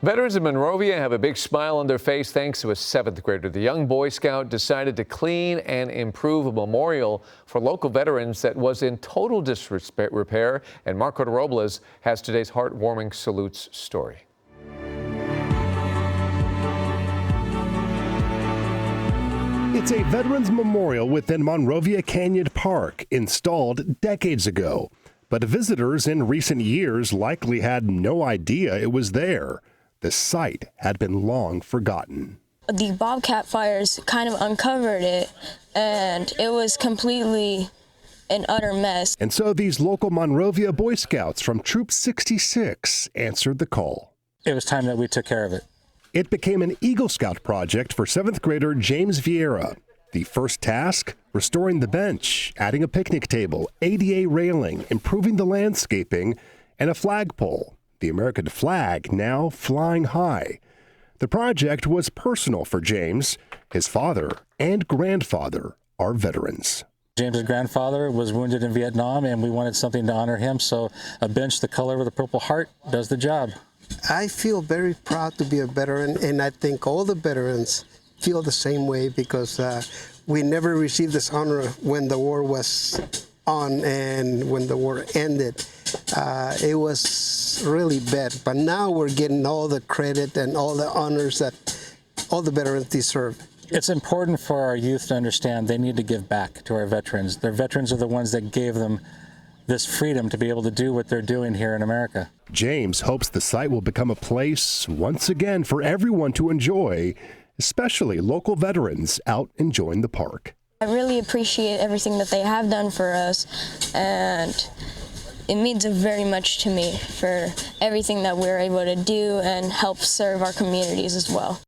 Veterans in Monrovia have a big smile on their face thanks to a 7th grader. The young Boy Scout decided to clean and improve a memorial for local veterans that was in total disrepair. And Marco de Robles has today's heartwarming salutes story. It's a veterans memorial within Monrovia Canyon Park, installed decades ago. But visitors in recent years likely had no idea it was there. The site had been long forgotten. The Bobcat Fires kind of uncovered it, and it was completely an utter mess. And so these local Monrovia Boy Scouts from Troop 66 answered the call. It was time that we took care of it. It became an Eagle Scout project for 7th grader James Vierra. The first task, restoring the bench, adding a picnic table, ADA railing, improving the landscaping, and a flagpole. The American flag now flying high. The project was personal for James. His father and grandfather are veterans. James's grandfather was wounded in Vietnam, and we wanted something to honor him, so a bench the color of the Purple Heart does the job. I feel very proud to be a veteran, and I think all the veterans feel the same way because we never received this honor when the war was on and when the war ended. It was really bad, but now we're getting all the credit and all the honors that all the veterans deserve. It's important for our youth to understand they need to give back to our veterans. Their veterans are the ones that gave them this freedom to be able to do what they're doing here in America. James hopes the site will become a place once again for everyone to enjoy, especially local veterans out enjoying the park. I really appreciate everything that they have done for us, and it means very much to me for everything that we're able to do and help serve our communities as well.